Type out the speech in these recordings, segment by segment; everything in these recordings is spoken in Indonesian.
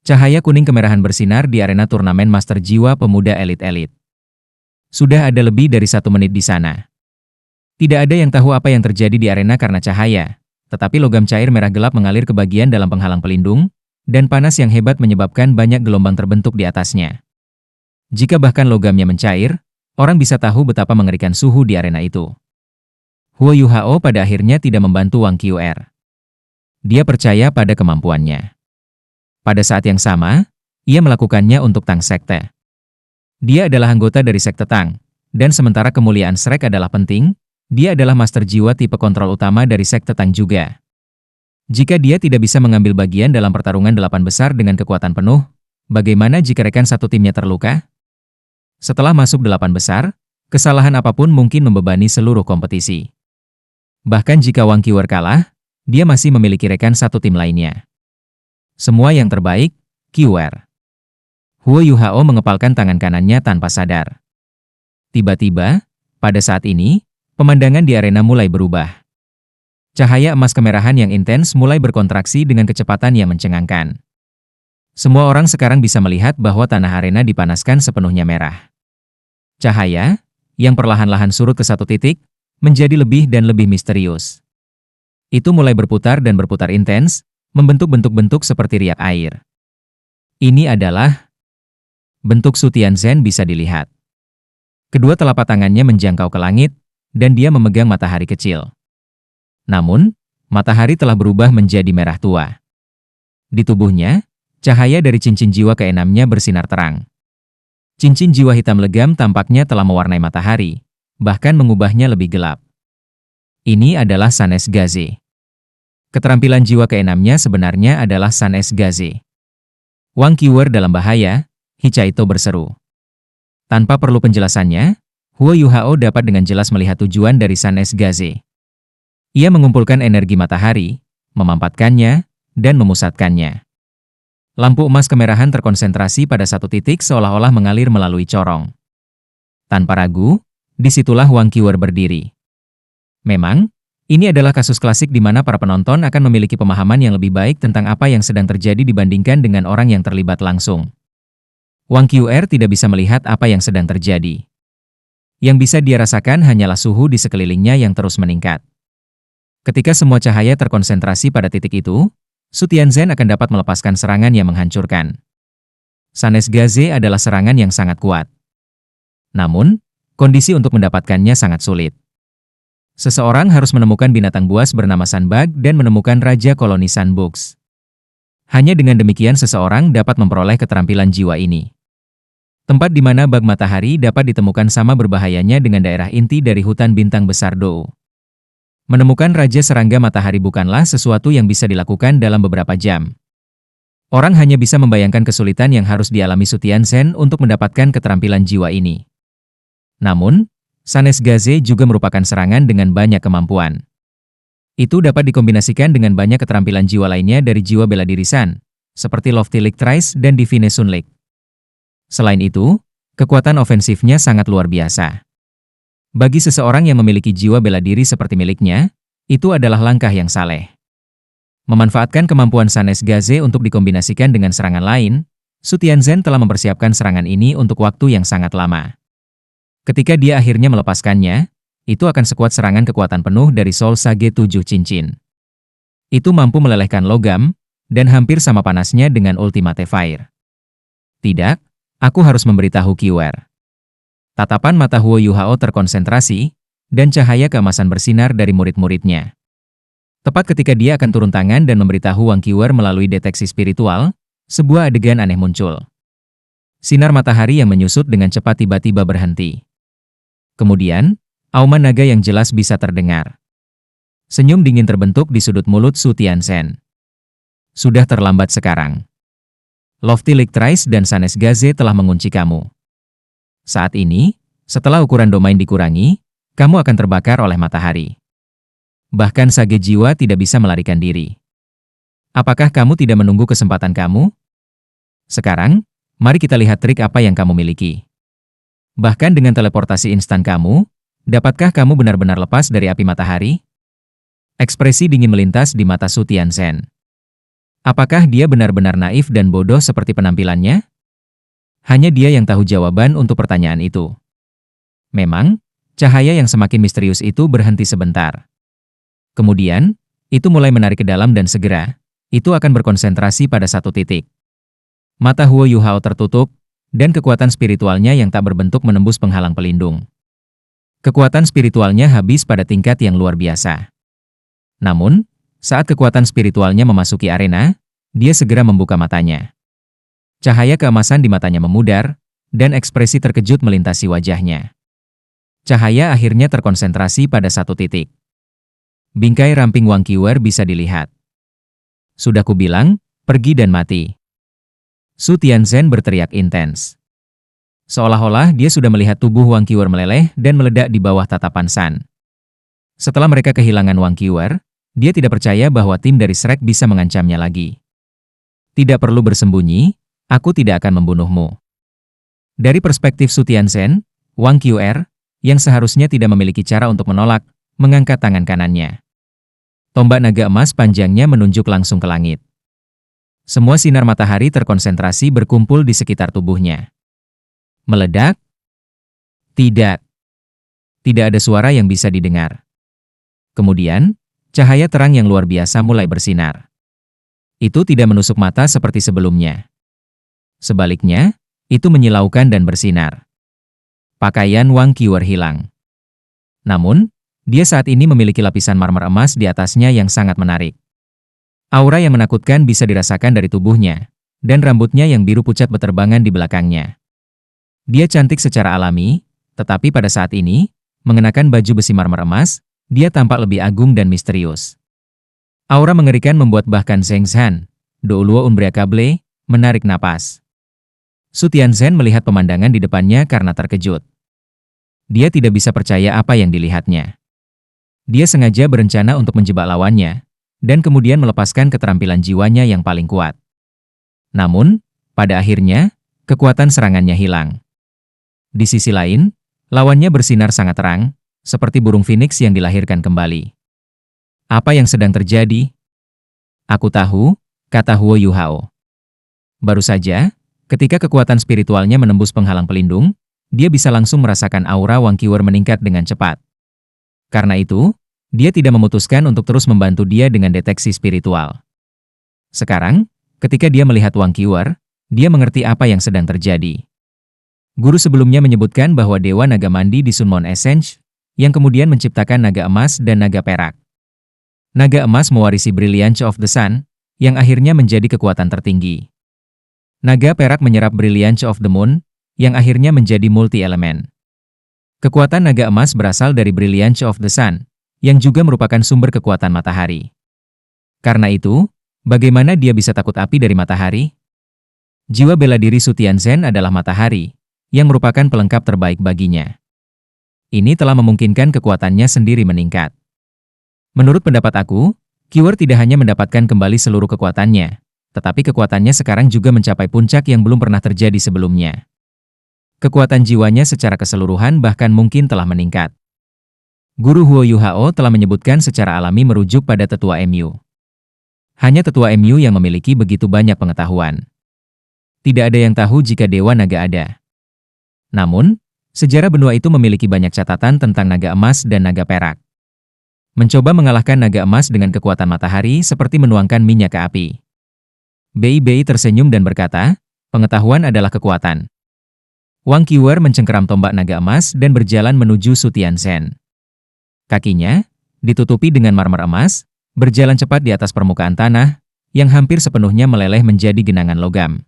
Cahaya kuning kemerahan bersinar di arena turnamen Master Jiwa Pemuda Elit-Elit. Sudah ada lebih dari 1 menit di sana. Tidak ada yang tahu apa yang terjadi di arena karena cahaya, tetapi logam cair merah gelap mengalir ke bagian dalam penghalang pelindung, dan panas yang hebat menyebabkan banyak gelombang terbentuk di atasnya. Jika bahkan logamnya mencair, orang bisa tahu betapa mengerikan suhu di arena itu. Huo Yuhao pada akhirnya tidak membantu Wang Qr. Dia percaya pada kemampuannya. Pada saat yang sama, ia melakukannya untuk Tang Sekte. Dia adalah anggota dari Sekte Tang, dan sementara kemuliaan Shrek adalah penting, dia adalah Master Jiwa tipe kontrol utama dari Sekte Tang juga. Jika dia tidak bisa mengambil bagian dalam pertarungan 8 besar dengan kekuatan penuh, bagaimana jika rekan satu timnya terluka? Setelah masuk 8 besar, kesalahan apapun mungkin membebani seluruh kompetisi. Bahkan jika Wang Qr kalah, dia masih memiliki rekan satu tim lainnya. Semua yang terbaik, Qr. Huo Yuhao mengepalkan tangan kanannya tanpa sadar. Tiba-tiba, pada saat ini, pemandangan di arena mulai berubah. Cahaya emas kemerahan yang intens mulai berkontraksi dengan kecepatan yang mencengangkan. Semua orang sekarang bisa melihat bahwa tanah arena dipanaskan sepenuhnya merah. Cahaya, yang perlahan-lahan surut ke satu titik, menjadi lebih dan lebih misterius. Itu mulai berputar dan berputar intens, membentuk bentuk-bentuk seperti riak air. Ini adalah bentuk Su Tianzhen bisa dilihat. Kedua telapak tangannya menjangkau ke langit, dan dia memegang matahari kecil. Namun, matahari telah berubah menjadi merah tua. Di tubuhnya, cahaya dari cincin jiwa keenamnya bersinar terang. Cincin jiwa hitam legam tampaknya telah mewarnai matahari, bahkan mengubahnya lebih gelap. Ini adalah Sanes Gaze. Keterampilan jiwa keenamnya sebenarnya adalah Sanes Gaze. Wang Qr dalam bahaya, Hicaito berseru. Tanpa perlu penjelasannya, Huo Yuhao dapat dengan jelas melihat tujuan dari Sanes Gaze. Ia mengumpulkan energi matahari, memampatkannya, dan memusatkannya. Lampu emas kemerahan terkonsentrasi pada satu titik seolah-olah mengalir melalui corong. Tanpa ragu, disitulah Wang Qr berdiri. Memang, ini adalah kasus klasik di mana para penonton akan memiliki pemahaman yang lebih baik tentang apa yang sedang terjadi dibandingkan dengan orang yang terlibat langsung. Wang Qr tidak bisa melihat apa yang sedang terjadi. Yang bisa dia rasakan hanyalah suhu di sekelilingnya yang terus meningkat. Ketika semua cahaya terkonsentrasi pada titik itu, Su Tianzhen akan dapat melepaskan serangan yang menghancurkan. Sanes Gaze adalah serangan yang sangat kuat. Namun, kondisi untuk mendapatkannya sangat sulit. Seseorang harus menemukan binatang buas bernama Sunbug dan menemukan Raja Koloni Sunbugs. Hanya dengan demikian seseorang dapat memperoleh keterampilan jiwa ini. Tempat di mana bug matahari dapat ditemukan sama berbahayanya dengan daerah inti dari hutan bintang besar Dou. Menemukan Raja Serangga Matahari bukanlah sesuatu yang bisa dilakukan dalam beberapa jam. Orang hanya bisa membayangkan kesulitan yang harus dialami Su Tianzhen untuk mendapatkan keterampilan jiwa ini. Namun, Sanes Gaze juga merupakan serangan dengan banyak kemampuan. Itu dapat dikombinasikan dengan banyak keterampilan jiwa lainnya dari jiwa bela diri San, seperti Lofty Lick Trice dan Divine Sunlick. Selain itu, kekuatan ofensifnya sangat luar biasa. Bagi seseorang yang memiliki jiwa bela diri seperti miliknya, itu adalah langkah yang saleh. Memanfaatkan kemampuan Sanes Gaze untuk dikombinasikan dengan serangan lain, Su Tianzhen telah mempersiapkan serangan ini untuk waktu yang sangat lama. Ketika dia akhirnya melepaskannya, itu akan sekuat serangan kekuatan penuh dari Soul Sage 7 cincin. Itu mampu melelehkan logam, dan hampir sama panasnya dengan Ultimate Fire. Tidak, aku harus memberitahu Qr. Tatapan mata Huo Yuhao terkonsentrasi, dan cahaya keemasan bersinar dari murid-muridnya. Tepat ketika dia akan turun tangan dan memberitahu Wang Qr melalui deteksi spiritual, sebuah adegan aneh muncul. Sinar matahari yang menyusut dengan cepat tiba-tiba berhenti. Kemudian, auman naga yang jelas bisa terdengar. Senyum dingin terbentuk di sudut mulut Su Tianzhen. Sudah terlambat sekarang. Lofty Lick Trice dan Sanes Gaze telah mengunci kamu. Saat ini, setelah ukuran domain dikurangi, kamu akan terbakar oleh matahari. Bahkan Sage Jiwa tidak bisa melarikan diri. Apakah kamu tidak menunggu kesempatan kamu? Sekarang, mari kita lihat trik apa yang kamu miliki. Bahkan dengan teleportasi instan kamu, dapatkah kamu benar-benar lepas dari api matahari? Ekspresi dingin melintas di mata Su Tianzhen. Apakah dia benar-benar naif dan bodoh seperti penampilannya? Hanya dia yang tahu jawaban untuk pertanyaan itu. Memang, cahaya yang semakin misterius itu berhenti sebentar. Kemudian, itu mulai menarik ke dalam dan segera, itu akan berkonsentrasi pada satu titik. Mata Huo Yuhao tertutup, dan kekuatan spiritualnya yang tak berbentuk menembus penghalang pelindung. Kekuatan spiritualnya habis pada tingkat yang luar biasa. Namun, saat kekuatan spiritualnya memasuki arena, dia segera membuka matanya. Cahaya keemasan di matanya memudar, dan ekspresi terkejut melintasi wajahnya. Cahaya akhirnya terkonsentrasi pada satu titik. Bingkai ramping Wang Qiuer bisa dilihat. Sudah kubilang, pergi dan mati. Su Tianzhen berteriak intens. Seolah-olah dia sudah melihat tubuh Wang Qiuer meleleh dan meledak di bawah tatapan San. Setelah mereka kehilangan Wang Qiuer, dia tidak percaya bahwa tim dari Shrek bisa mengancamnya lagi. Tidak perlu bersembunyi, aku tidak akan membunuhmu. Dari perspektif Su Tianzhen, Wang Qiuer, yang seharusnya tidak memiliki cara untuk menolak, mengangkat tangan kanannya. Tombak naga emas panjangnya menunjuk langsung ke langit. Semua sinar matahari terkonsentrasi berkumpul di sekitar tubuhnya. Meledak? Tidak. Tidak ada suara yang bisa didengar. Kemudian, cahaya terang yang luar biasa mulai bersinar. Itu tidak menusuk mata seperti sebelumnya. Sebaliknya, itu menyilaukan dan bersinar. Pakaian Wang Qiuer hilang. Namun, dia saat ini memiliki lapisan marmer emas di atasnya yang sangat menarik. Aura yang menakutkan bisa dirasakan dari tubuhnya, dan rambutnya yang biru pucat beterbangan di belakangnya. Dia cantik secara alami, tetapi pada saat ini, mengenakan baju besi marmer emas, dia tampak lebih agung dan misterius. Aura mengerikan membuat bahkan Zheng Zhan, Douluo Unbreakable, menarik napas. Su Tianzhen melihat pemandangan di depannya karena terkejut. Dia tidak bisa percaya apa yang dilihatnya. Dia sengaja berencana untuk menjebak lawannya, dan kemudian melepaskan keterampilan jiwanya yang paling kuat. Namun, pada akhirnya, kekuatan serangannya hilang. Di sisi lain, lawannya bersinar sangat terang, seperti burung phoenix yang dilahirkan kembali. Apa yang sedang terjadi? Aku tahu, kata Huo Yuhao. Baru saja, ketika kekuatan spiritualnya menembus penghalang pelindung, dia bisa langsung merasakan aura Wang Qiuer meningkat dengan cepat. Karena itu, dia tidak memutuskan untuk terus membantu dia dengan deteksi spiritual. Sekarang, ketika dia melihat Wang Qiuer, dia mengerti apa yang sedang terjadi. Guru sebelumnya menyebutkan bahwa Dewa Naga Mandi di Sunmon Essence, yang kemudian menciptakan naga emas dan naga perak. Naga emas mewarisi Brilliance of the Sun, yang akhirnya menjadi kekuatan tertinggi. Naga perak menyerap Brilliance of the Moon, yang akhirnya menjadi multi-elemen. Kekuatan naga emas berasal dari Brilliance of the Sun, yang juga merupakan sumber kekuatan matahari. Karena itu, bagaimana dia bisa takut api dari matahari? Jiwa bela diri Su Tianzhen adalah matahari, yang merupakan pelengkap terbaik baginya. Ini telah memungkinkan kekuatannya sendiri meningkat. Menurut pendapat aku, Qiuer tidak hanya mendapatkan kembali seluruh kekuatannya, tetapi kekuatannya sekarang juga mencapai puncak yang belum pernah terjadi sebelumnya. Kekuatan jiwanya secara keseluruhan bahkan mungkin telah meningkat. Guru Huo Yuhao telah menyebutkan secara alami merujuk pada tetua MU. Hanya tetua MU yang memiliki begitu banyak pengetahuan. Tidak ada yang tahu jika Dewa Naga ada. Namun, sejarah benua itu memiliki banyak catatan tentang naga emas dan naga perak. Mencoba mengalahkan naga emas dengan kekuatan matahari seperti menuangkan minyak ke api. Bei tersenyum dan berkata, pengetahuan adalah kekuatan. Wang Qiuer mencengkeram tombak naga emas dan berjalan menuju Su Tianzhen. Kakinya, ditutupi dengan marmer emas, berjalan cepat di atas permukaan tanah, yang hampir sepenuhnya meleleh menjadi genangan logam.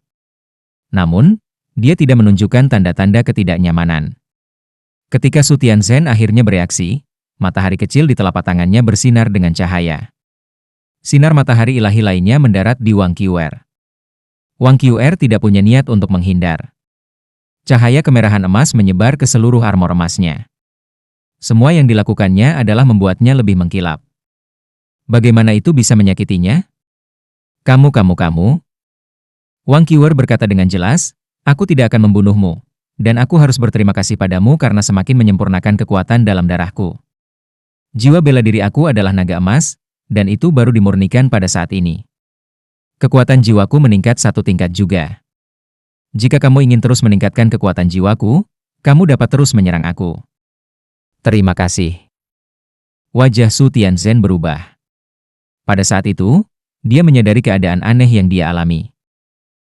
Namun, dia tidak menunjukkan tanda-tanda ketidaknyamanan. Ketika Su Tianzhen akhirnya bereaksi, matahari kecil di telapak tangannya bersinar dengan cahaya. Sinar matahari ilahi lainnya mendarat di Wang Qiuer. Wang Qiuer tidak punya niat untuk menghindar. Cahaya kemerahan emas menyebar ke seluruh armor emasnya. Semua yang dilakukannya adalah membuatnya lebih mengkilap. Bagaimana itu bisa menyakitinya? Kamu. Wang Qiuer berkata dengan jelas, aku tidak akan membunuhmu, dan aku harus berterima kasih padamu karena semakin menyempurnakan kekuatan dalam darahku. Jiwa bela diri aku adalah naga emas, dan itu baru dimurnikan pada saat ini. Kekuatan jiwaku meningkat satu tingkat juga. Jika kamu ingin terus meningkatkan kekuatan jiwaku, kamu dapat terus menyerang aku. Terima kasih. Wajah Su Tianzhen berubah. Pada saat itu, dia menyadari keadaan aneh yang dia alami.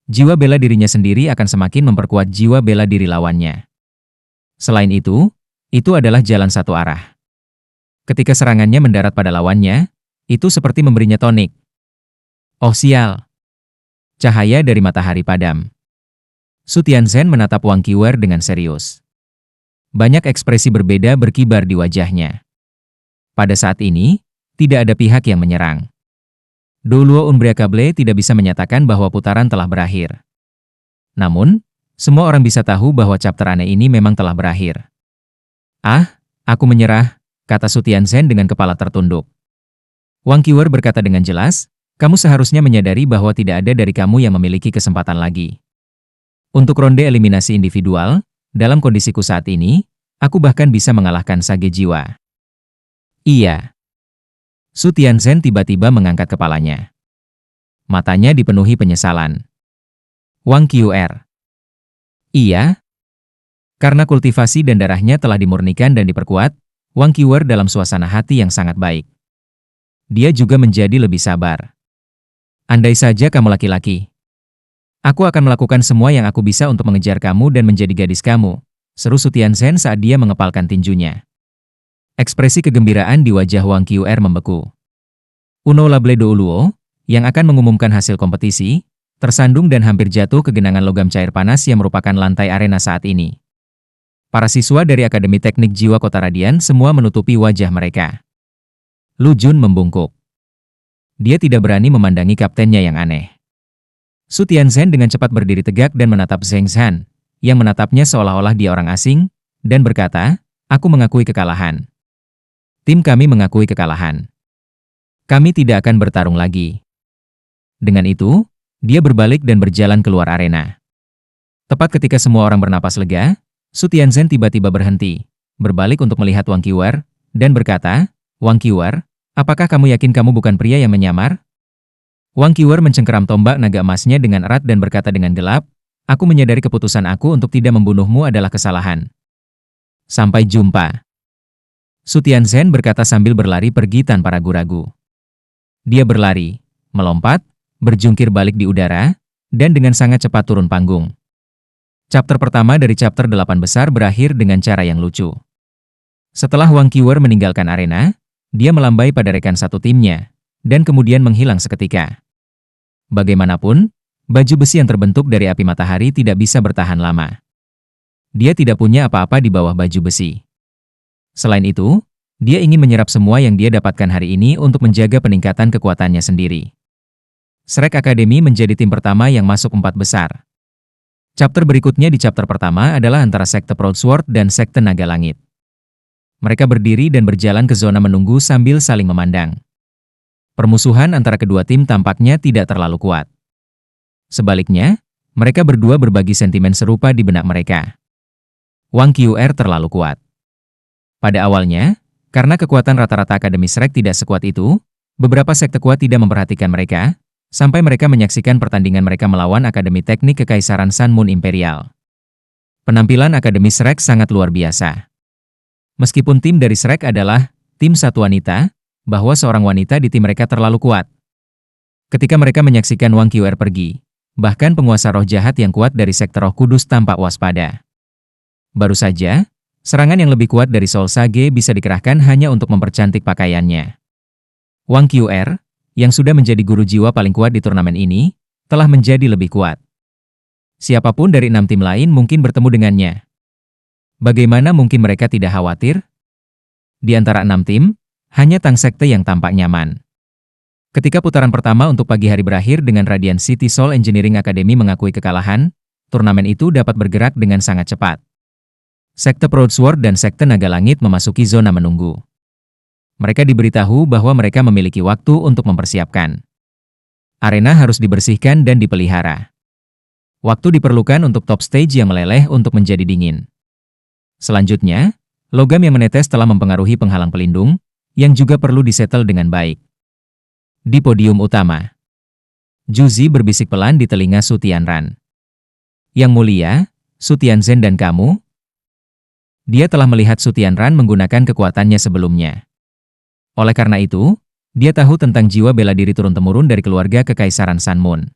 Jiwa bela dirinya sendiri akan semakin memperkuat jiwa bela diri lawannya. Selain itu adalah jalan satu arah. Ketika serangannya mendarat pada lawannya, itu seperti memberinya tonik. Oh sial! Cahaya dari matahari padam. Su Tianzhen menatap Wang Qiwer dengan serius. Banyak ekspresi berbeda berkibar di wajahnya. Pada saat ini, tidak ada pihak yang menyerang. Doluo Unbreakable tidak bisa menyatakan bahwa putaran telah berakhir. Namun, semua orang bisa tahu bahwa chapter aneh ini memang telah berakhir. Ah, aku menyerah, kata Su Tianzhen dengan kepala tertunduk. Wang Qiwer berkata dengan jelas, kamu seharusnya menyadari bahwa tidak ada dari kamu yang memiliki kesempatan lagi. Untuk ronde eliminasi individual, dalam kondisiku saat ini, aku bahkan bisa mengalahkan Sage Jiwa. Iya. Su Tianzhen tiba-tiba mengangkat kepalanya. Matanya dipenuhi penyesalan. Wang Qiwer. Iya. Karena kultivasi dan darahnya telah dimurnikan dan diperkuat, Wang Qiwer dalam suasana hati yang sangat baik. Dia juga menjadi lebih sabar. Andai saja kamu laki-laki. Aku akan melakukan semua yang aku bisa untuk mengejar kamu dan menjadi gadis kamu, seru Su Tianzhen saat dia mengepalkan tinjunya. Ekspresi kegembiraan di wajah Wang Qiwer membeku. Uno Lable Douluo, yang akan mengumumkan hasil kompetisi, tersandung dan hampir jatuh ke genangan logam cair panas yang merupakan lantai arena saat ini. Para siswa dari Akademi Teknik Jiwa Kota Radian semua menutupi wajah mereka. Lu Jun membungkuk. Dia tidak berani memandangi kaptennya yang aneh. Su Tianzhen dengan cepat berdiri tegak dan menatap Zheng Zhan, yang menatapnya seolah-olah dia orang asing, dan berkata, aku mengakui kekalahan. Tim kami mengakui kekalahan. Kami tidak akan bertarung lagi. Dengan itu, dia berbalik dan berjalan keluar arena. Tepat ketika semua orang bernapas lega, Su Tianzhen tiba-tiba berhenti, berbalik untuk melihat Wang Qiwer, dan berkata, Wang Qiwer, apakah kamu yakin kamu bukan pria yang menyamar? Wang Qiwer mencengkeram tombak naga emasnya dengan erat dan berkata dengan gelap, aku menyadari keputusan aku untuk tidak membunuhmu adalah kesalahan. Sampai jumpa. Su Tianzhen berkata sambil berlari pergi tanpa ragu-ragu. Dia berlari, melompat, berjungkir balik di udara, dan dengan sangat cepat turun panggung. Chapter pertama dari chapter 8 besar berakhir dengan cara yang lucu. Setelah Wang Qiwer meninggalkan arena, dia melambai pada rekan satu timnya, dan kemudian menghilang seketika. Bagaimanapun, baju besi yang terbentuk dari api matahari tidak bisa bertahan lama. Dia tidak punya apa-apa di bawah baju besi. Selain itu, dia ingin menyerap semua yang dia dapatkan hari ini untuk menjaga peningkatan kekuatannya sendiri. Shrek Academy menjadi tim pertama yang masuk 4 besar. Chapter berikutnya di chapter pertama adalah antara Sekte Proud Sword dan Sekte Naga Langit. Mereka berdiri dan berjalan ke zona menunggu sambil saling memandang. Permusuhan antara kedua tim tampaknya tidak terlalu kuat. Sebaliknya, mereka berdua berbagi sentimen serupa di benak mereka. Wang Qiwer terlalu kuat. Pada awalnya, karena kekuatan rata-rata Akademi Shrek tidak sekuat itu, beberapa sekte kuat tidak memperhatikan mereka, sampai mereka menyaksikan pertandingan mereka melawan Akademi Teknik Kekaisaran Sun Moon Imperial. Penampilan Akademi Shrek sangat luar biasa. Meskipun tim dari Shrek adalah tim satu wanita, bahwa seorang wanita di tim mereka terlalu kuat. Ketika mereka menyaksikan Wang Qiwer pergi, bahkan penguasa roh jahat yang kuat dari sekte Roh Kudus tampak waspada. Baru saja, serangan yang lebih kuat dari Soul Sage bisa dikerahkan hanya untuk mempercantik pakaiannya. Wang Qiwer, yang sudah menjadi guru jiwa paling kuat di turnamen ini, telah menjadi lebih kuat. Siapapun dari 6 tim lain mungkin bertemu dengannya. Bagaimana mungkin mereka tidak khawatir? Di antara 6 tim, hanya Tang Sekte yang tampak nyaman. Ketika putaran pertama untuk pagi hari berakhir dengan Radiant City Soul Engineering Academy mengakui kekalahan, turnamen itu dapat bergerak dengan sangat cepat. Sekte Proud Sword dan Sekte Naga Langit memasuki zona menunggu. Mereka diberitahu bahwa mereka memiliki waktu untuk mempersiapkan. Arena harus dibersihkan dan dipelihara. Waktu diperlukan untuk top stage yang meleleh untuk menjadi dingin. Selanjutnya, logam yang menetes telah mempengaruhi penghalang pelindung, yang juga perlu disetel dengan baik. Di podium utama, Juzi berbisik pelan di telinga Su Tianran. Yang mulia, Su Tianzhen dan kamu? Dia telah melihat Su Tianran menggunakan kekuatannya sebelumnya. Oleh karena itu, dia tahu tentang jiwa bela diri turun-temurun dari keluarga Kekaisaran Sanmun.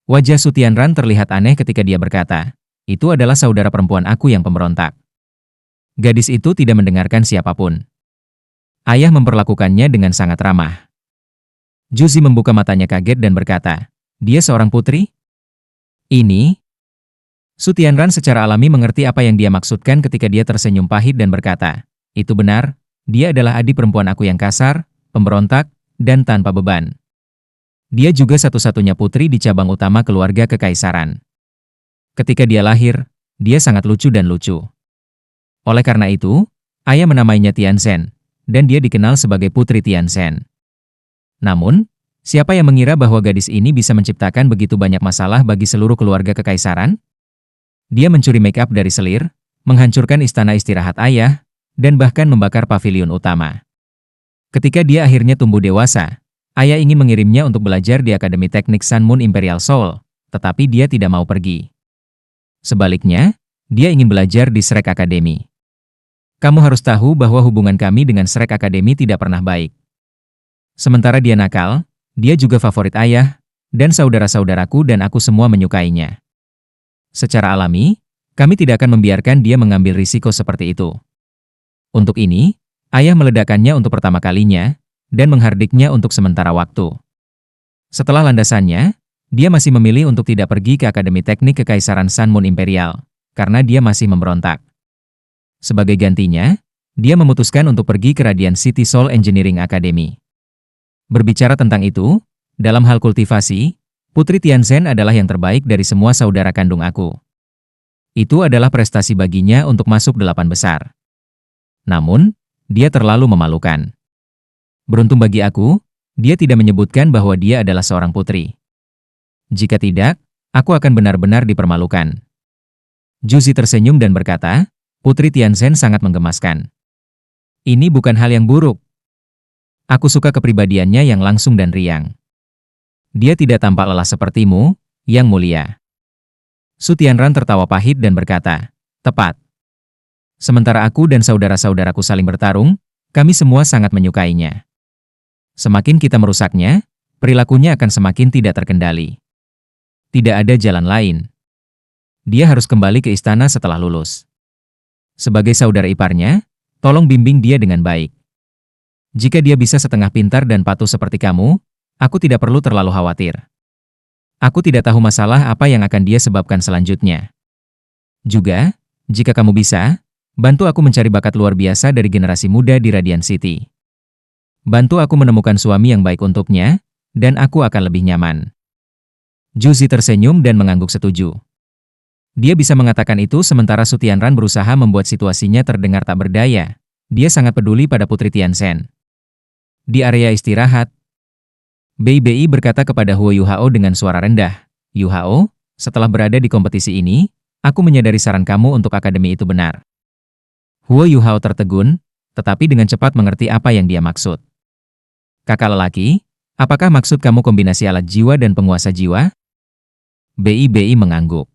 Wajah Su Tianran terlihat aneh ketika dia berkata, itu adalah saudara perempuan aku yang pemberontak. Gadis itu tidak mendengarkan siapapun. Ayah memperlakukannya dengan sangat ramah. Juzi membuka matanya kaget dan berkata, dia seorang putri? Ini? Su Tianran secara alami mengerti apa yang dia maksudkan ketika dia tersenyum pahit dan berkata, itu benar, dia adalah adik perempuan aku yang kasar, pemberontak, dan tanpa beban. Dia juga satu-satunya putri di cabang utama keluarga Kekaisaran. Ketika dia lahir, dia sangat lucu dan lucu. Oleh karena itu, ayah menamainya Tianzhen, dan dia dikenal sebagai Putri Tianzhen. Namun, siapa yang mengira bahwa gadis ini bisa menciptakan begitu banyak masalah bagi seluruh keluarga Kekaisaran? Dia mencuri make up dari selir, menghancurkan istana istirahat ayah, dan bahkan membakar pavilion utama. Ketika dia akhirnya tumbuh dewasa, ayah ingin mengirimnya untuk belajar di Akademi Teknik Sanmun Imperial Seoul, tetapi dia tidak mau pergi. Sebaliknya, dia ingin belajar di Shrek Academy. Kamu harus tahu bahwa hubungan kami dengan Shrek Academy tidak pernah baik. Sementara dia nakal, dia juga favorit ayah, dan saudara-saudaraku dan aku semua menyukainya. Secara alami, kami tidak akan membiarkan dia mengambil risiko seperti itu. Untuk ini, ayah meledakkannya untuk pertama kalinya, dan menghardiknya untuk sementara waktu. Setelah landasannya, dia masih memilih untuk tidak pergi ke Akademi Teknik Kekaisaran Sanmun Imperial, karena dia masih memberontak. Sebagai gantinya, dia memutuskan untuk pergi ke Radiant City Soul Engineering Academy. Berbicara tentang itu, dalam hal kultivasi, Putri Tianzhen adalah yang terbaik dari semua saudara kandung aku. Itu adalah prestasi baginya untuk masuk 8 besar. Namun, dia terlalu memalukan. Beruntung bagi aku, dia tidak menyebutkan bahwa dia adalah seorang putri. Jika tidak, aku akan benar-benar dipermalukan. Juzi tersenyum dan berkata, Putri Tianzhen sangat menggemaskan. Ini bukan hal yang buruk. Aku suka kepribadiannya yang langsung dan riang. Dia tidak tampak lelah sepertimu, Yang Mulia. Su Tianran tertawa pahit dan berkata, tepat. Sementara aku dan saudara-saudaraku saling bertarung, kami semua sangat menyukainya. Semakin kita merusaknya, perilakunya akan semakin tidak terkendali. Tidak ada jalan lain. Dia harus kembali ke istana setelah lulus. Sebagai saudara iparnya, tolong bimbing dia dengan baik. Jika dia bisa setengah pintar dan patuh seperti kamu, aku tidak perlu terlalu khawatir. Aku tidak tahu masalah apa yang akan dia sebabkan selanjutnya. Juga, jika kamu bisa, bantu aku mencari bakat luar biasa dari generasi muda di Radiant City. Bantu aku menemukan suami yang baik untuknya, dan aku akan lebih nyaman. Juzi tersenyum dan mengangguk setuju. Dia bisa mengatakan itu sementara Su Tianran berusaha membuat situasinya terdengar tak berdaya. Dia sangat peduli pada Putri Tianzhen. Di area istirahat, BI berkata kepada Huo Yuhao dengan suara rendah, Yuhao, setelah berada di kompetisi ini, aku menyadari saran kamu untuk akademi itu benar. Huo Yuhao tertegun, tetapi dengan cepat mengerti apa yang dia maksud. Kakak lelaki, apakah maksud kamu kombinasi alat jiwa dan penguasa jiwa? BI mengangguk.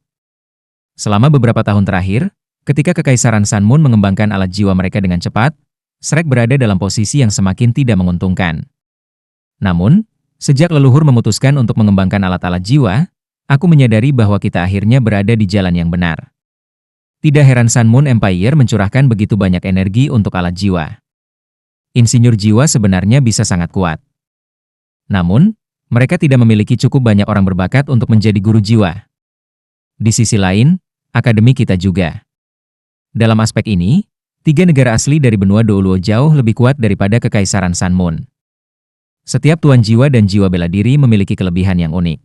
Selama beberapa tahun terakhir, ketika Kekaisaran Sanmun mengembangkan alat jiwa mereka dengan cepat, Shrek berada dalam posisi yang semakin tidak menguntungkan. Namun, sejak leluhur memutuskan untuk mengembangkan alat-alat jiwa, aku menyadari bahwa kita akhirnya berada di jalan yang benar. Tidak heran Sanmun Empire mencurahkan begitu banyak energi untuk alat jiwa. Insinyur jiwa sebenarnya bisa sangat kuat. Namun, mereka tidak memiliki cukup banyak orang berbakat untuk menjadi guru jiwa. Di sisi lain, akademi kita juga. Dalam aspek ini, 3 negara asli dari benua Douluo jauh lebih kuat daripada Kekaisaran Sanmun. Setiap tuan jiwa dan jiwa bela diri memiliki kelebihan yang unik.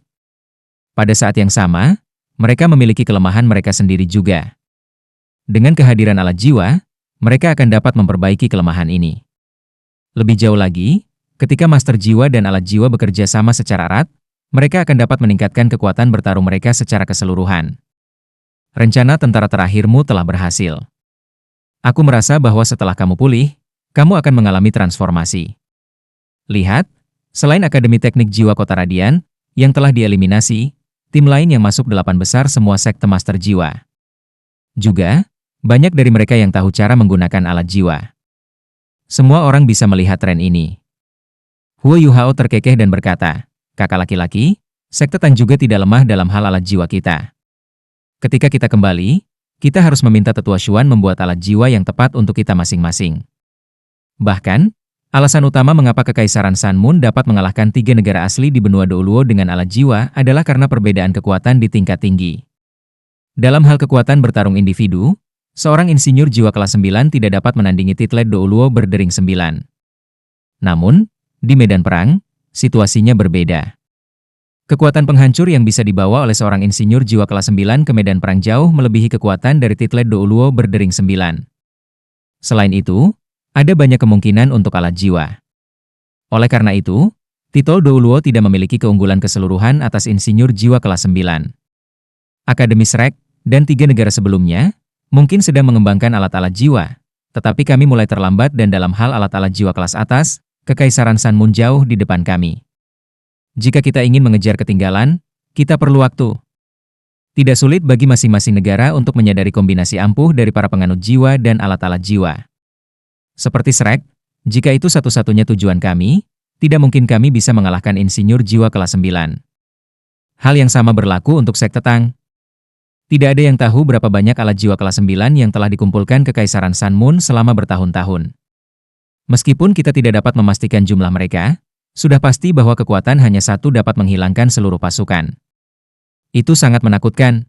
Pada saat yang sama, mereka memiliki kelemahan mereka sendiri juga. Dengan kehadiran alat jiwa, mereka akan dapat memperbaiki kelemahan ini. Lebih jauh lagi, ketika master jiwa dan alat jiwa bekerja sama secara erat, mereka akan dapat meningkatkan kekuatan bertarung mereka secara keseluruhan. Rencana tentara terakhirmu telah berhasil. Aku merasa bahwa setelah kamu pulih, kamu akan mengalami transformasi. Lihat, selain Akademi Teknik Jiwa Kota Radian, yang telah dieliminasi, tim lain yang masuk 8 besar semua sekte Master Jiwa. Juga, banyak dari mereka yang tahu cara menggunakan alat jiwa. Semua orang bisa melihat tren ini. Huo Yuhao terkekeh dan berkata, "Kakak laki-laki, sekte Tan juga tidak lemah dalam hal alat jiwa kita. Ketika kita kembali, kita harus meminta Tetua Xuan membuat alat jiwa yang tepat untuk kita masing-masing." Bahkan, alasan utama mengapa Kekaisaran Sun Moon dapat mengalahkan 3 negara asli di benua Douluo dengan alat jiwa adalah karena perbedaan kekuatan di tingkat tinggi. Dalam hal kekuatan bertarung individu, seorang insinyur jiwa kelas 9 tidak dapat menandingi Titlet Douluo berdering 9. Namun, di medan perang, situasinya berbeda. Kekuatan penghancur yang bisa dibawa oleh seorang insinyur jiwa kelas 9 ke medan perang jauh melebihi kekuatan dari Titlet Douluo berdering 9. Selain itu, ada banyak kemungkinan untuk alat jiwa. Oleh karena itu, Titol Douluo tidak memiliki keunggulan keseluruhan atas insinyur jiwa kelas 9. Akademi Shrek dan 3 negara sebelumnya mungkin sedang mengembangkan alat-alat jiwa, tetapi kami mulai terlambat dan dalam hal alat-alat jiwa kelas atas, Kekaisaran Sun Moon jauh di depan kami. Jika kita ingin mengejar ketinggalan, kita perlu waktu. Tidak sulit bagi masing-masing negara untuk menyadari kombinasi ampuh dari para penganut jiwa dan alat-alat jiwa. Seperti Shrek, jika itu satu-satunya tujuan kami, tidak mungkin kami bisa mengalahkan insinyur jiwa kelas 9. Hal yang sama berlaku untuk sekte Tang. Tidak ada yang tahu berapa banyak alat jiwa kelas 9 yang telah dikumpulkan Kekaisaran Sun Moon selama bertahun-tahun. Meskipun kita tidak dapat memastikan jumlah mereka, sudah pasti bahwa kekuatan hanya satu dapat menghilangkan seluruh pasukan. Itu sangat menakutkan.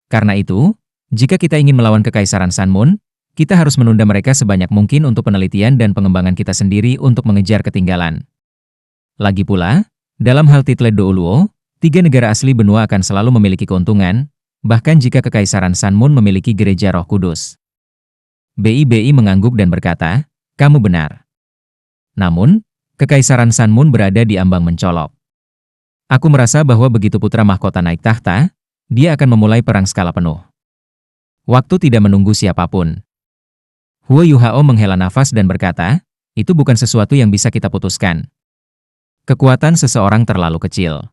Karena itu, jika kita ingin melawan Kekaisaran Sun Moon, kita harus menunda mereka sebanyak mungkin untuk penelitian dan pengembangan kita sendiri untuk mengejar ketinggalan. Lagi pula, dalam hal Titlet Douluo, 3 negara asli benua akan selalu memiliki keuntungan, bahkan jika Kekaisaran Sun Moon memiliki gereja Roh Kudus. BIBI mengangguk dan berkata, "Kamu benar." Namun, Kekaisaran Sun Moon berada di ambang mencolok. Aku merasa bahwa begitu putra mahkota naik tahta, dia akan memulai perang skala penuh. Waktu tidak menunggu siapapun. Huo Yuhao menghela nafas dan berkata, "Itu bukan sesuatu yang bisa kita putuskan. Kekuatan seseorang terlalu kecil."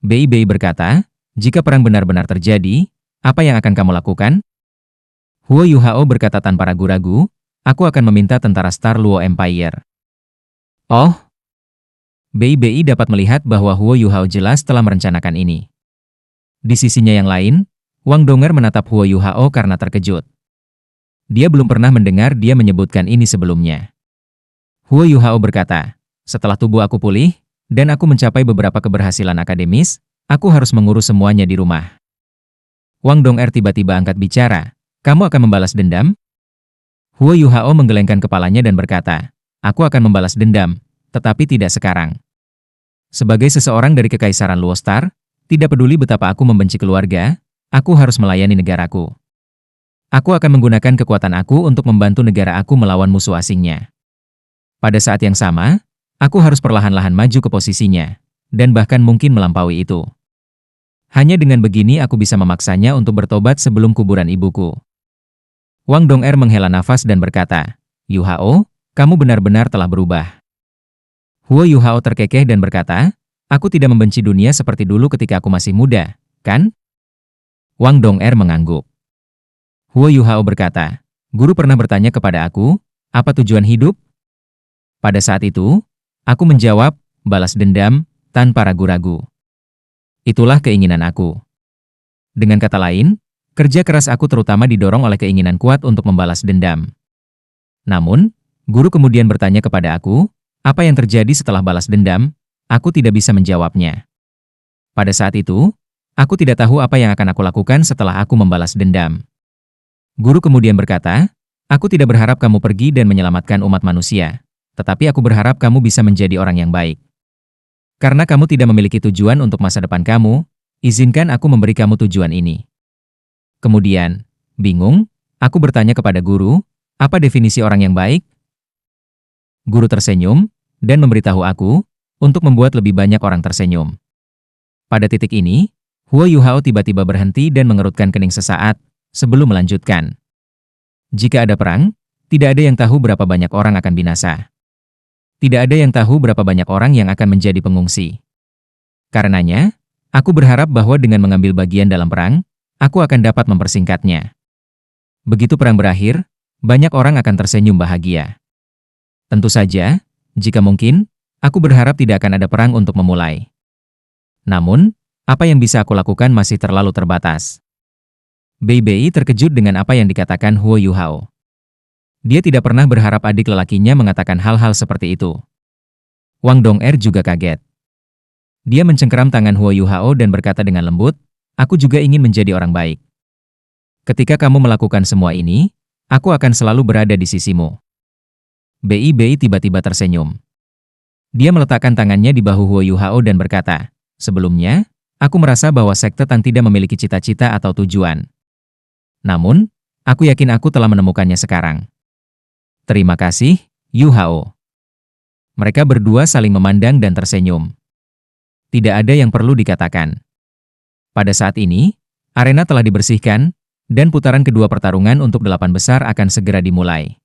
BIBI berkata, "Jika perang benar-benar terjadi, apa yang akan kamu lakukan?" Huo Yuhao berkata tanpa ragu-ragu, "Aku akan meminta tentara Star Luo Empire." Oh, BIBI dapat melihat bahwa Huo Yuhao jelas telah merencanakan ini. Di sisinya yang lain, Wang Donger menatap Huo Yuhao karena terkejut. Dia belum pernah mendengar dia menyebutkan ini sebelumnya. Huo Yuhao berkata, "Setelah tubuh aku pulih, dan aku mencapai beberapa keberhasilan akademis, aku harus mengurus semuanya di rumah." Wang Donger tiba-tiba angkat bicara, "Kamu akan membalas dendam?" Huo Yuhao menggelengkan kepalanya dan berkata, "Aku akan membalas dendam, tetapi tidak sekarang. Sebagai seseorang dari Kekaisaran Luo Star, tidak peduli betapa aku membenci keluarga, aku harus melayani negaraku. Aku akan menggunakan kekuatan aku untuk membantu negara aku melawan musuh asingnya. Pada saat yang sama, aku harus perlahan-lahan maju ke posisinya, dan bahkan mungkin melampaui itu. Hanya dengan begini aku bisa memaksanya untuk bertobat sebelum kuburan ibuku." Wang Donger menghela nafas dan berkata, "Yuhao, kamu benar-benar telah berubah." Huo Yuhao terkekeh dan berkata, "Aku tidak membenci dunia seperti dulu ketika aku masih muda, kan?" Wang Donger mengangguk. Huo Yuhao berkata, "Guru pernah bertanya kepada aku, apa tujuan hidup?" Pada saat itu, aku menjawab, balas dendam, tanpa ragu-ragu. Itulah keinginan aku. Dengan kata lain, kerja keras aku terutama didorong oleh keinginan kuat untuk membalas dendam. Namun, guru kemudian bertanya kepada aku, apa yang terjadi setelah balas dendam? Aku tidak bisa menjawabnya. Pada saat itu, aku tidak tahu apa yang akan aku lakukan setelah aku membalas dendam. Guru kemudian berkata, "Aku tidak berharap kamu pergi dan menyelamatkan umat manusia, tetapi aku berharap kamu bisa menjadi orang yang baik. Karena kamu tidak memiliki tujuan untuk masa depan kamu, izinkan aku memberi kamu tujuan ini." Kemudian, bingung, aku bertanya kepada guru, apa definisi orang yang baik? Guru tersenyum, dan memberitahu aku, untuk membuat lebih banyak orang tersenyum. Pada titik ini, Huo Yuhao tiba-tiba berhenti dan mengerutkan kening sesaat, sebelum melanjutkan. Jika ada perang, tidak ada yang tahu berapa banyak orang akan binasa. Tidak ada yang tahu berapa banyak orang yang akan menjadi pengungsi. Karenanya, aku berharap bahwa dengan mengambil bagian dalam perang, aku akan dapat mempersingkatnya. Begitu perang berakhir, banyak orang akan tersenyum bahagia. Tentu saja, jika mungkin, aku berharap tidak akan ada perang untuk memulai. Namun, apa yang bisa aku lakukan masih terlalu terbatas. Bei Bei terkejut dengan apa yang dikatakan Huo Yuhao. Dia tidak pernah berharap adik lelakinya mengatakan hal-hal seperti itu. Wang Dong'er juga kaget. Dia mencengkeram tangan Huo Yuhao dan berkata dengan lembut, "Aku juga ingin menjadi orang baik. Ketika kamu melakukan semua ini, aku akan selalu berada di sisimu." Bei Bei tiba-tiba tersenyum. Dia meletakkan tangannya di bahu Huo Yuhao dan berkata, "Sebelumnya, aku merasa bahwa sekte Tang tidak memiliki cita-cita atau tujuan. Namun, aku yakin aku telah menemukannya sekarang." "Terima kasih, Yuhao." Mereka berdua saling memandang dan tersenyum. Tidak ada yang perlu dikatakan. Pada saat ini, arena telah dibersihkan, dan putaran kedua pertarungan untuk 8 besar akan segera dimulai.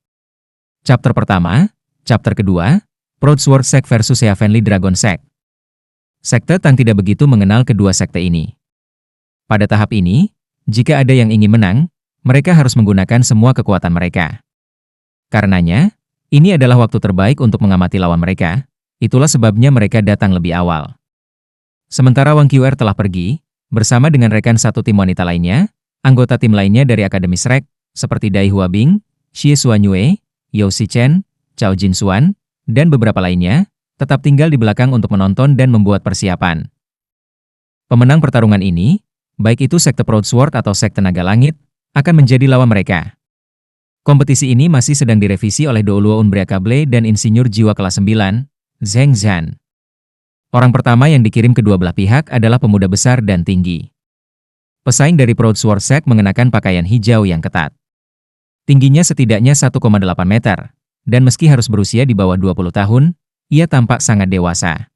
Chapter pertama, chapter kedua, Proud Sword Sect versus Heavenly Dragon Sect. Sekte Tang tidak begitu mengenal kedua sekte ini. Pada tahap ini, jika ada yang ingin menang, mereka harus menggunakan semua kekuatan mereka. Karenanya, ini adalah waktu terbaik untuk mengamati lawan mereka, itulah sebabnya mereka datang lebih awal. Sementara Wang Qiuer telah pergi, bersama dengan rekan satu tim wanita lainnya, anggota tim lainnya dari Akademi Shrek, seperti Dai Huabing, Xie Xuanyue, Yao Shichen, Cao Jinxuan, dan beberapa lainnya, tetap tinggal di belakang untuk menonton dan membuat persiapan. Pemenang pertarungan ini, baik itu Sekte Proud Sword atau Sekte Naga Langit, akan menjadi lawan mereka. Kompetisi ini masih sedang direvisi oleh Douluo Unbreakable dan Insinyur Jiwa kelas 9, Zheng Zhan. Orang pertama yang dikirim kedua belah pihak adalah pemuda besar dan tinggi. Pesaing dari Proud Sword Sect mengenakan pakaian hijau yang ketat. Tingginya setidaknya 1,8 meter, dan meski harus berusia di bawah 20 tahun, ia tampak sangat dewasa.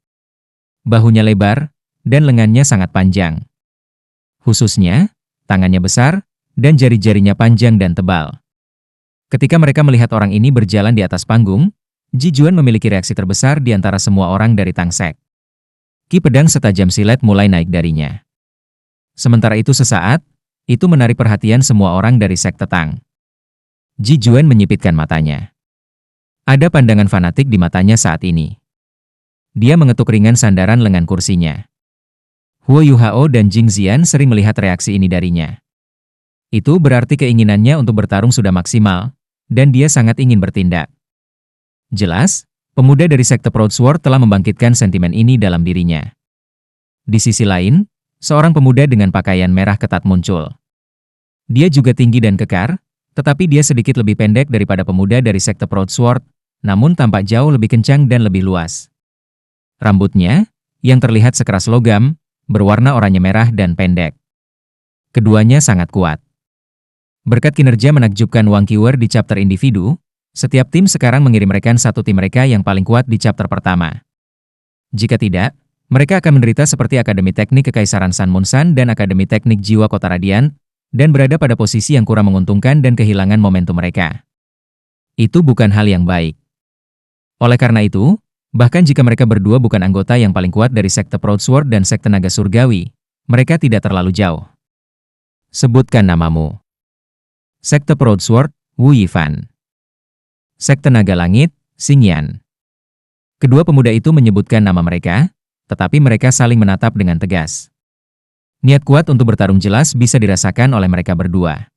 Bahunya lebar, dan lengannya sangat panjang. Khususnya, tangannya besar, dan jari-jarinya panjang dan tebal. Ketika mereka melihat orang ini berjalan di atas panggung, Ji Juan memiliki reaksi terbesar di antara semua orang dari Tang Sect. Ki pedang setajam silet mulai naik darinya. Sementara itu sesaat, itu menarik perhatian semua orang dari sekte Tang. Ji Juan menyipitkan matanya. Ada pandangan fanatik di matanya saat ini. Dia mengetuk ringan sandaran lengan kursinya. Huo Yuhao dan Jing Xian sering melihat reaksi ini darinya. Itu berarti keinginannya untuk bertarung sudah maksimal, dan dia sangat ingin bertindak. Jelas, pemuda dari sekte Proud Sword telah membangkitkan sentimen ini dalam dirinya. Di sisi lain, seorang pemuda dengan pakaian merah ketat muncul. Dia juga tinggi dan kekar, tetapi dia sedikit lebih pendek daripada pemuda dari sekte Proud Sword, namun tampak jauh lebih kencang dan lebih luas. Rambutnya, yang terlihat sekeras logam, berwarna oranye merah dan pendek. Keduanya sangat kuat. Berkat kinerja menakjubkan Wang Qiuer di chapter individu, setiap tim sekarang mengirimkan satu tim mereka yang paling kuat di chapter pertama. Jika tidak, mereka akan menderita seperti Akademi Teknik Kekaisaran Sun Munsan dan Akademi Teknik Jiwa Kota Radiant, dan berada pada posisi yang kurang menguntungkan dan kehilangan momentum mereka. Itu bukan hal yang baik. Oleh karena itu, bahkan jika mereka berdua bukan anggota yang paling kuat dari Sekte Proud Sword dan Sekte Naga Surgawi, mereka tidak terlalu jauh. Sebutkan namamu. Sekte Proud Sword, Wu Yifan. Sekte Naga Langit, Xing Yan. Kedua pemuda itu menyebutkan nama mereka, tetapi mereka saling menatap dengan tegas. Niat kuat untuk bertarung jelas bisa dirasakan oleh mereka berdua.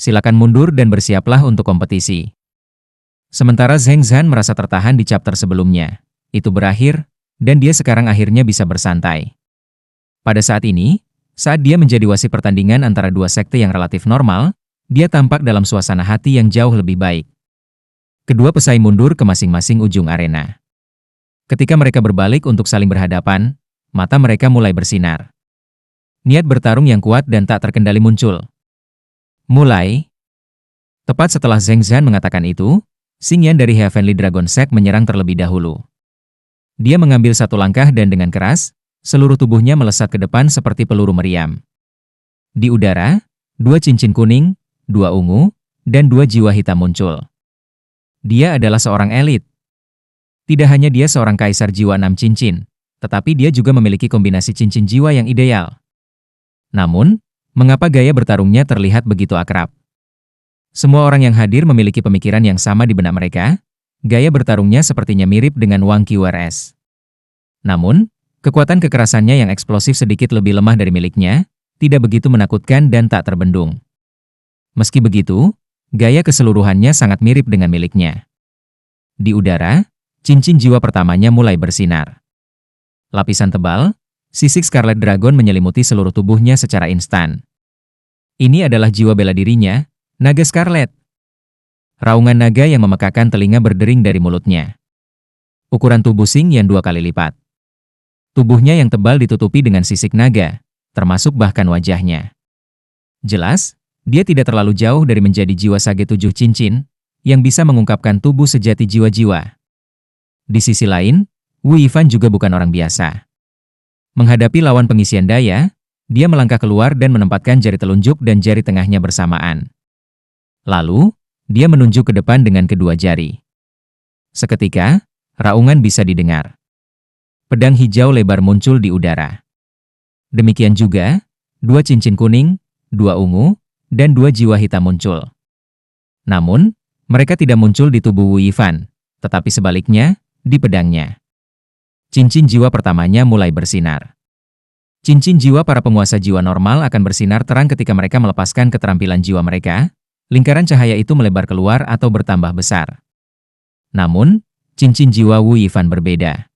Silakan mundur dan bersiaplah untuk kompetisi. Sementara Zheng Zhan merasa tertahan di chapter sebelumnya. Itu berakhir, dan dia sekarang akhirnya bisa bersantai. Pada saat ini, saat dia menjadi wasit pertandingan antara dua sekte yang relatif normal, dia tampak dalam suasana hati yang jauh lebih baik. Kedua pesaing mundur ke masing-masing ujung arena. Ketika mereka berbalik untuk saling berhadapan, mata mereka mulai bersinar. Niat bertarung yang kuat dan tak terkendali muncul. Mulai. Tepat setelah Zheng Zhan mengatakan itu, Xing Yan dari Heavenly Dragon Sect menyerang terlebih dahulu. Dia mengambil satu langkah dan dengan keras, seluruh tubuhnya melesat ke depan seperti peluru meriam. Di udara, dua cincin kuning, dua ungu, dan dua jiwa hitam muncul. Dia adalah seorang elit. Tidak hanya dia seorang kaisar jiwa 6 cincin, tetapi dia juga memiliki kombinasi cincin jiwa yang ideal. Namun, mengapa gaya bertarungnya terlihat begitu akrab? Semua orang yang hadir memiliki pemikiran yang sama di benak mereka. Gaya bertarungnya sepertinya mirip dengan Wang QRS. Namun, kekuatan kekerasannya yang eksplosif sedikit lebih lemah dari miliknya, tidak begitu menakutkan dan tak terbendung. Meski begitu, gaya keseluruhannya sangat mirip dengan miliknya. Di udara, cincin jiwa pertamanya mulai bersinar. Lapisan tebal, sisik Scarlet Dragon menyelimuti seluruh tubuhnya secara instan. Ini adalah jiwa bela dirinya, naga Scarlet. Raungan naga yang memekakan telinga berdering dari mulutnya. Ukuran tubuh Xing Yan 2 kali lipat. Tubuhnya yang tebal ditutupi dengan sisik naga, termasuk bahkan wajahnya. Jelas, dia tidak terlalu jauh dari menjadi jiwa sage 7 cincin, yang bisa mengungkapkan tubuh sejati jiwa-jiwa. Di sisi lain, Wu Yifan juga bukan orang biasa. Menghadapi lawan pengisian daya, dia melangkah keluar dan menempatkan jari telunjuk dan jari tengahnya bersamaan. Lalu, dia menunjuk ke depan dengan kedua jari. Seketika, raungan bisa didengar. Pedang hijau lebar muncul di udara. Demikian juga, 2 cincin kuning, 2 ungu, dan 2 jiwa hitam muncul. Namun, mereka tidak muncul di tubuh Wu Yifan, tetapi sebaliknya, di pedangnya. Cincin jiwa pertamanya mulai bersinar. Cincin jiwa para penguasa jiwa normal akan bersinar terang ketika mereka melepaskan keterampilan jiwa mereka. Lingkaran cahaya itu melebar keluar atau bertambah besar. Namun, cincin jiwa Wu Yifan berbeda.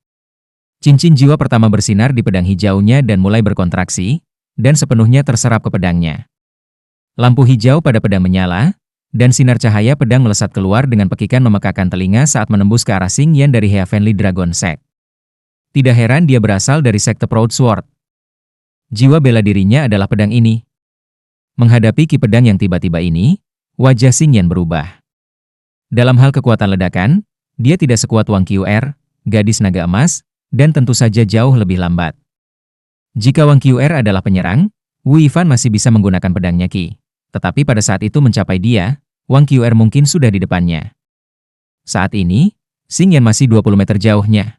Cincin jiwa pertama bersinar di pedang hijaunya dan mulai berkontraksi, dan sepenuhnya terserap ke pedangnya. Lampu hijau pada pedang menyala, dan sinar cahaya pedang melesat keluar dengan pekikan memekakan telinga saat menembus ke arah Xing Yan dari Heavenly Dragon Sect. Tidak heran dia berasal dari sekte Proud Sword. Jiwa bela dirinya adalah pedang ini. Menghadapi ki pedang yang tiba-tiba ini, wajah Xing Yan berubah. Dalam hal kekuatan ledakan, dia tidak sekuat Wang QR, gadis naga emas, dan tentu saja jauh lebih lambat. Jika Wang QR adalah penyerang, Wu Yifan masih bisa menggunakan pedangnya Qi. Tetapi pada saat itu mencapai dia, Wang QR mungkin sudah di depannya. Saat ini, Xing Yan masih 20 meter jauhnya.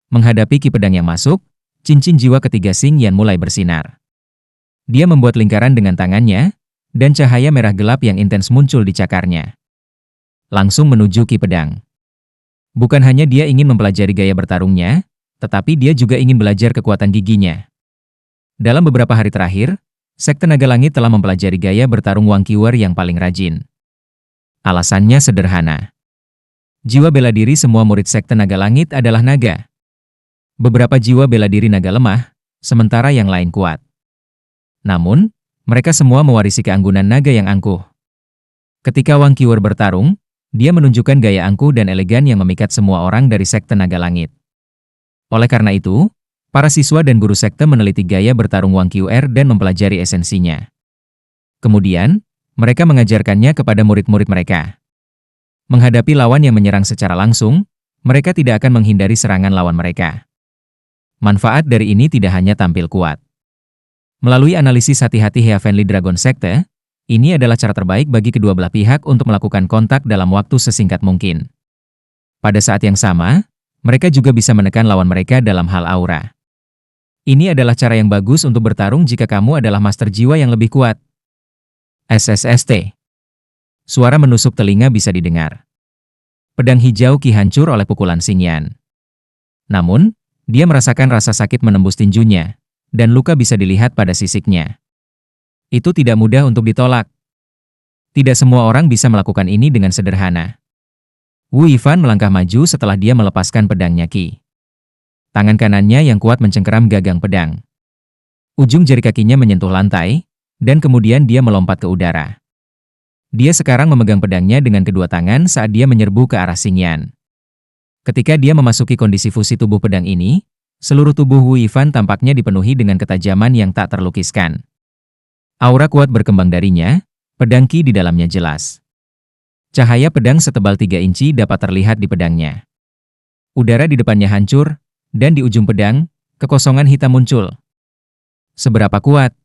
Menghadapi ki pedang yang masuk, cincin jiwa ketiga Xing Yan mulai bersinar. Dia membuat lingkaran dengan tangannya, dan cahaya merah gelap yang intens muncul di cakarnya. Langsung menuju ki pedang. Bukan hanya dia ingin mempelajari gaya bertarungnya, tetapi dia juga ingin belajar kekuatan giginya. Dalam beberapa hari terakhir, Sekte Naga Langit telah mempelajari gaya bertarung Wang QR yang paling rajin. Alasannya sederhana. Jiwa bela diri semua murid Sekte Naga Langit adalah naga. Beberapa jiwa bela diri naga lemah, sementara yang lain kuat. Namun, mereka semua mewarisi keanggunan naga yang angkuh. Ketika Wang QR bertarung, dia menunjukkan gaya angkuh dan elegan yang memikat semua orang dari Sekte Naga Langit. Oleh karena itu, para siswa dan guru sekte meneliti gaya bertarung Wang QR dan mempelajari esensinya. Kemudian, mereka mengajarkannya kepada murid-murid mereka. Menghadapi lawan yang menyerang secara langsung, mereka tidak akan menghindari serangan lawan mereka. Manfaat dari ini tidak hanya tampil kuat. Melalui analisis hati-hati Heavenly Dragon Sekte, ini adalah cara terbaik bagi kedua belah pihak untuk melakukan kontak dalam waktu sesingkat mungkin. Pada saat yang sama, mereka juga bisa menekan lawan mereka dalam hal aura. Ini adalah cara yang bagus untuk bertarung jika kamu adalah master jiwa yang lebih kuat. SSST. Suara menusuk telinga bisa didengar. Pedang hijau Qi hancur oleh pukulan Xing Yan. Namun, dia merasakan rasa sakit menembus tinjunya, dan luka bisa dilihat pada sisiknya. Itu tidak mudah untuk ditolak. Tidak semua orang bisa melakukan ini dengan sederhana. Wu Yifan melangkah maju setelah dia melepaskan pedangnya Qi. Tangan kanannya yang kuat mencengkeram gagang pedang. Ujung jari kakinya menyentuh lantai, dan kemudian dia melompat ke udara. Dia sekarang memegang pedangnya dengan kedua tangan saat dia menyerbu ke arah Xing Yan. Ketika dia memasuki kondisi fusi tubuh pedang ini, seluruh tubuh Wu Yifan tampaknya dipenuhi dengan ketajaman yang tak terlukiskan. Aura kuat berkembang darinya, pedang Qi di dalamnya jelas. Cahaya pedang setebal 3 inci dapat terlihat di pedangnya. Udara di depannya hancur, dan di ujung pedang, kekosongan hitam muncul. Seberapa kuat?